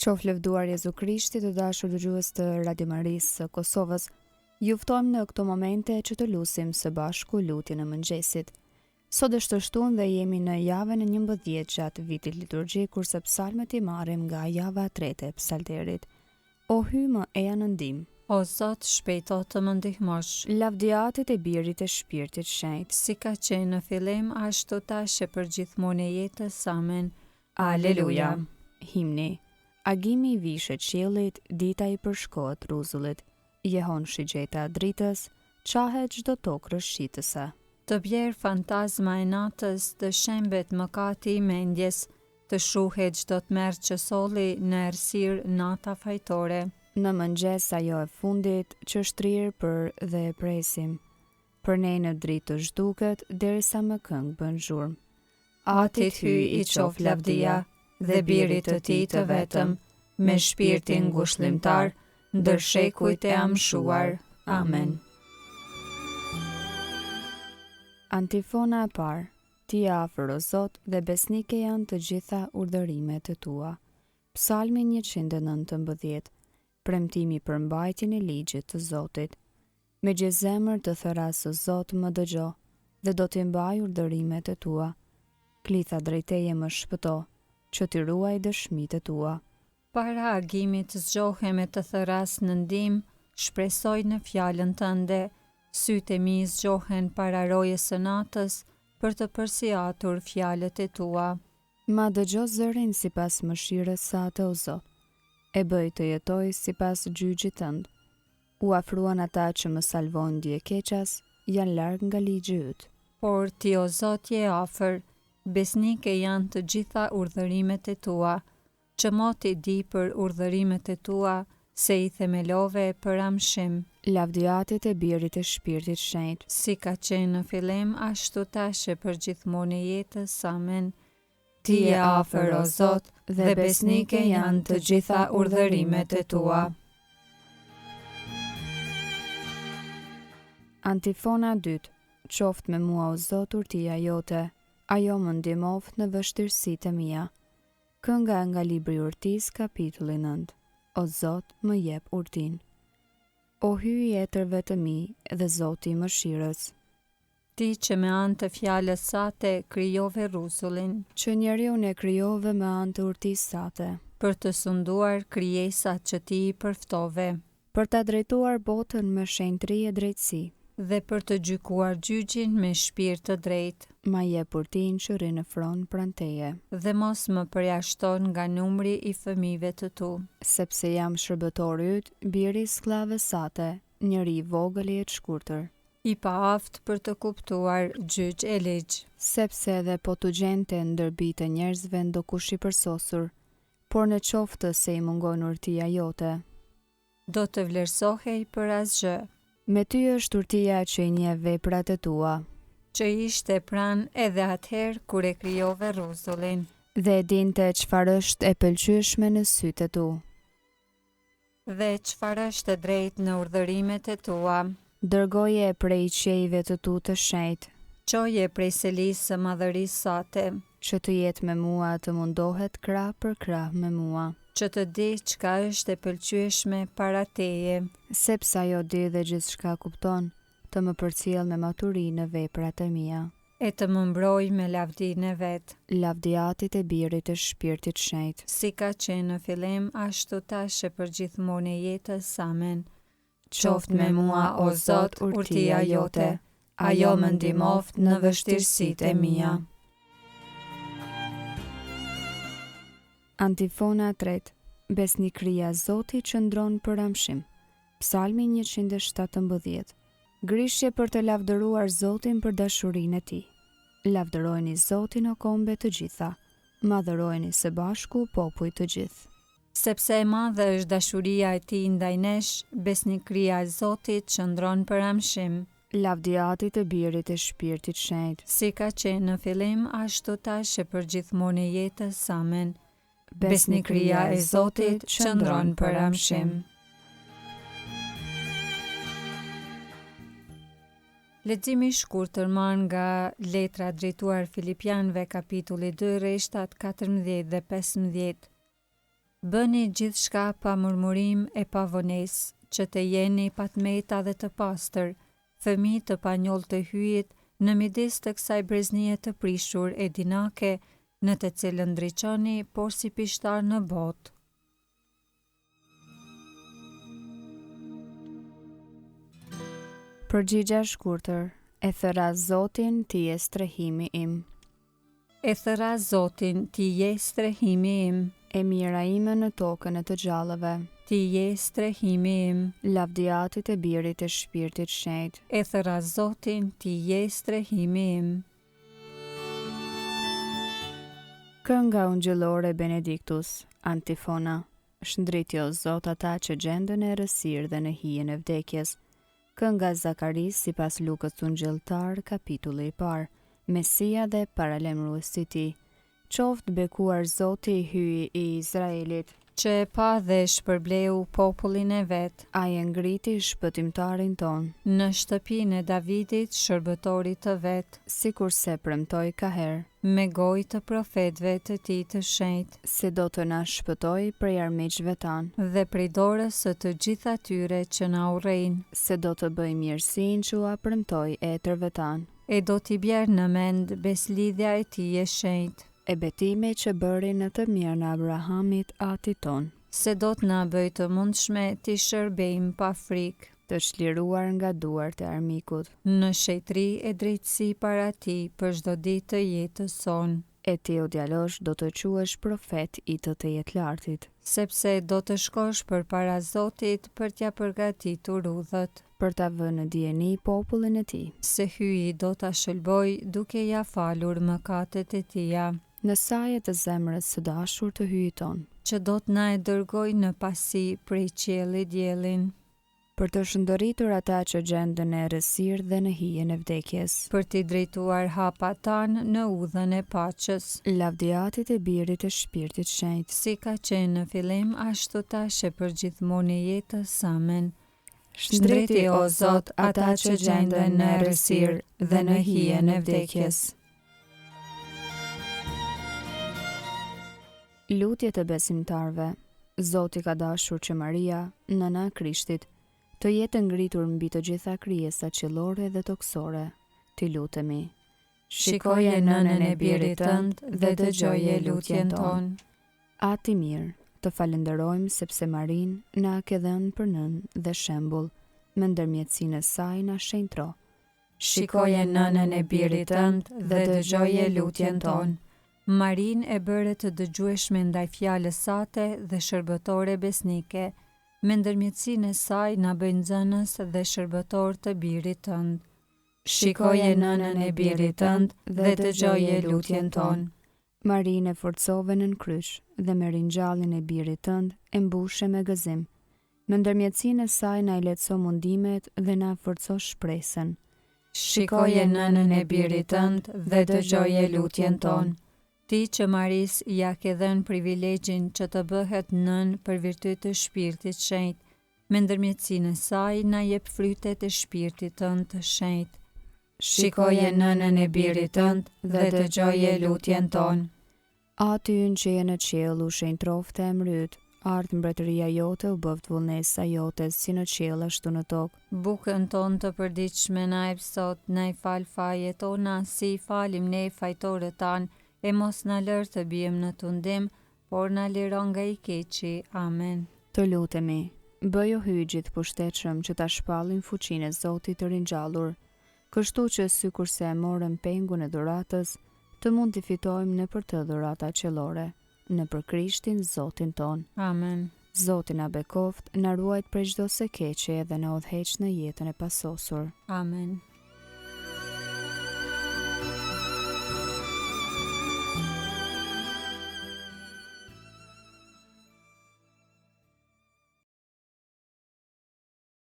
Qof lëvduar Jezu Krishti, të dashur dëgjues të Radio Marisë së Kosovës. Ju ftojmë në këto momente që të lutim së bashku lutjen e mëngjesit. Sot është shtunë dhe jemi në javën e 11 gjatë vitit liturgjik, kurse psalmet i marrim nga java e 3 e psalterit. O hy më eja në ndihmë. O Zot, shpejto të më ndihmosh. Lavdiatit e Birit e Shpirtit Shenjtë, Si ka qenë në fillim, ashtu tash e për gjithmonë e jetës. Amen. Aleluja. Himni. Agimi i vishet qiellit, dita i përshkohet rruzullit. Jehon shigjeta dritës, qahet çdo tokë rëshqitëse. Të bjerë fantazma e natës, të shembet mëkati i mendjes, të shuhet çdo të merë që solli në errësirë nata fajtore. Në mëngjes ajo e fundit që shtrirë për dhe e presim. Për ne në dritë të zhduket, derisa më këngë bën zhurmë. Atit hy i qof lavdia, dhe birit të tij të vetëm, me shpirtin ngushëllimtar, ndër shekujt e amshuar. Amen. Antifona e parë. Ti je afër o Zot dhe besnike janë të gjitha urdhërimet e tua. Psalmi 119. Premtimi për mbajtjen e ligjit të Zotit. Me gjithë zemër të thëras o Zot më dëgjo, dhe do t'i mbaj urdhërimet e tua. Klitha drejteje më shpëto, që t'i ruaj dëshmitë e tua. Para agimit zgjohe me të thëras në ndihmë, shpresoj në fjalën tënde, sytë e mi zgjohen para rojës së natës, për të përsiatur fjalët e tua. Ma dëgjo zërin sipas mëshirës sate o Zot. E bëj të jetoj sipas gjyqit tënd. U afruan ata që më salvojnë dje keqas, janë larg nga ligji yt. Por ti o Zot je afër, besnike janë të gjitha urdhërimet e tua, që moti di për urdhërimet e tua, se i themelove për amshim. Lavdiatit e Birit e Shpirtit Shenjtë, Si ka qenë në fillim, ashtu tash e për gjithmonë e jetës. Amen. Ti je afër o Zot, dhe besnike janë të gjitha urdhërimet e tua. Antifona 2. Qoft me mua o Zot urtia jote, ajo më ndihmoft në vështirësitë e mia. Kënga nga libri i Urtisë, kapitulli 9. O Zot, më jep urtin. O hy i etërve të mi dhe Zoti i mëshirës, Ti që me anë të fjalës sate krijove rruzullin, që njeriu e krijove me anë të urtisë sate, për të sunduar krijesat që ti i përftove, për ta drejtuar botën me shenjtëri e drejtësi. dhe për të gjykuar gjyqin me shpirt të drejtë, Ma jep urtin që rri në fron pranë teje, dhe mos më përjashton nga numri i fëmijëve të tu. sepse jam shërbëtori yt, biri i skllave sate, njeri i vogël i të shkurtër. I paaft për të kuptuar gjyq e ligj. Sepse edhe po të gjente ndër bijtë e njerëzve ndokush i përsosur, por në qoftë se i mungon urtia jote. Do të vlerësohej për asgjë, Me ty është urtia që i njeh veprat e tua, që ishte pranë edhe atëherë kur e krijove rruzullin, dhe e dinte çfarë është e pëlqyeshme në sytë e tu. dhe çfarë është e drejtë në urdhërimet e tua. Dërgoje prej qiejve të tu të shenjtë, Çoje prej selisë së madhërisë sate, që të jetë me mua, të mundohet krah për krah me mua, që të di çka është e pëlqyeshme para teje, sepse ajo di dhe gjithçka kupton, të më përcjell me maturi në veprat e mia. e të më mbroj me lavdinë e vet. Lavdiatit e Birit e Shpirtit Shenjtë, Si ka qenë në fillim, ashtu tash e për gjithmonë e jetës. Amen. Qoft me mua, o Zot, urtia jote, ajo më ndihmoft në vështirësitë e mia. Antifona 3. Besnikëria e Zotit qëndron për amshim. Psalmi 117. Grishje për të lavdëruar Zotin për dashurinë e tij. Lavdërojeni Zotin o kombe të gjitha, madhërojeni së bashku popuj të gjithë. Sepse e madhe është dashuria e tij ndaj nesh, besnikëria e Zotit qëndron për amshim. Lavdiatit e Birit e Shpirtit Shenjtë, Si ka qenë në fillim, ashtu tash e për gjithmonë e jetës. Amen. Besnikëria e Zotit qëndron për amshim. Leximi i shkurtër marrë nga letra drejtuar Filipianëve kapitulli 2 rreshtat 14 dhe 15. Bëni gjithçka pa murmurim e pa vonesë, që të jeni patmeta dhe të pastër, fëmijë të panjoll të hyjit, në midis të kësaj breznie të prishur e dinake, në të cilën ndriçoni por si pishtar në botë. Përgjigje e shkurtër. E thëra Zotin, ti je strehimi im. E thëra Zotin, ti je strehimi im. E mira ime në tokën e të gjallëve. Ti je strehimi im. Lavdiatit e birit e shpirtit shenjtë. E thëra Zotin, ti je strehimi im. Kënga ungjëllore Benediktus, antifona. Shndriti o Zot ata që gjenden e errësirë dhe në hijen e vdekjes. Kënga Zakaris sipas Lukës ungjëlltar, kapitulli i parë. Mesia dhe paralemruesi i tij. Qoftë bekuar Zoti i hyj i Izraelit, që e pa dhe shpërbleu popullin e vet. ai e ngriti shpëtimtarin ton, Në shtëpinë e Davidit, shërbëtorit të vet, sikur se premtoi ka herë, me gojë të profetëve të tij të shenjtë, se do të na shpëtoi prej armiqve tan, dhe prej dorës së të gjithë atyre që na urrejnë, se do të bëj mirësinë që ua premtoi etërve tan, e do t'i bjerë në mend beslidhja e tij e shenjtë, e betime që bëri në të mirën e Abrahamit atit ton, se do t'na bëj të mundshme t'i shërbejmë pa frikë, të çliruar nga duart e armikut, në shetëri e drejtësi para tij për çdo ditë të jetës sonë, e ti o djalosh do të quhesh profet i të jetëlartit, sepse do të shkosh përpara Zotit për t'ja përgatitur rrugët, për ta vënë në dijeni popullin e tij. se hyi do ta shëlboj duke ja falur mëkatet e tija, Në saje të zemrës së dashur të hyjit ton, që do t'na e dërgoj në pasi prej qiellit diellin, për të shëndëritur ata që gjenden në errësirë dhe në hijen e vdekjes. për t'i drejtuar hapat tanë në udhën e paqes, Lavdiatit e birit e shpirtit shenjtë, si ka qenë në fillim ashtu tash e përgjithmonë e jetës. Amen. Shndriti o Zot ata që gjenden në errësirë dhe në hijen e vdekjes. Lutje të besimtarve. Zoti ka dashur që Maria, nëna e Krishtit, të jetë ngritur mbi të gjitha krijesat qiellore dhe toksore. Ti lutemi. Shikoje nënën e birit tënd dhe dëgjoje lutjen tonë. Ati mirë, të falenderojmë sepse Marin na ke dhënë për nën dhe shembull, me ndërmjetësinë e saj na shenjtro. Shikoje nënën e birit tënd dhe dëgjoje lutjen tonë. Marin e bëre të dëgjueshme ndaj fjalës sate dhe shërbëtore besnike, me ndërmjetësinë e saj na bëj nxënës dhe shërbëtor të birit tënd. Shikoje nënën e birit tënd dhe dëgjoje lutjen tonë. Marin e forcove nën kryq dhe me ringjalljen e birit tënd e mbushe me gëzim. Me ndërmjetësinë e saj na i lehtëso mundimet dhe na forco shpresën. Shikoje nënën e birit tënd dhe dëgjoje lutjen tonë. Ti që Maris ja ke dhënë privilegjin që të bëhet nën për virtyt të shpirtit shenjtë, me ndërmjetësinë e saj na jep frytet e shpirtit tënd të shenjtë. Shikoje nënën e birit tënd dhe dëgjoje lutjen tonë. Aty ynë që je në qiell u shenjtrofte emrit, ardh mbretëria jote u bëft vullnesa jote si në qiell ashtu në tokë. Bukën tonë të përditshme na jep sot, na i fal fajet tona si i falim ne fajtorët tanë, e mos na lër të bijmë në tundim, por na liro nga i keqi. Amen. Të lutemi, bëjo hyj gjithë pushtetshëm që ta shpallin fuqinë e Zotit të ringjallur, kështu që sikurse e morëm pengun e dhuratës, të mund t'i fitojmë nëpër të dhurata qiellore, nëpër Krishtin Zotin ton. Amen. Zoti na bekoft, na ruajt prej çdo së keqe dhe na udhëheq në jetën e pasosur. Amen.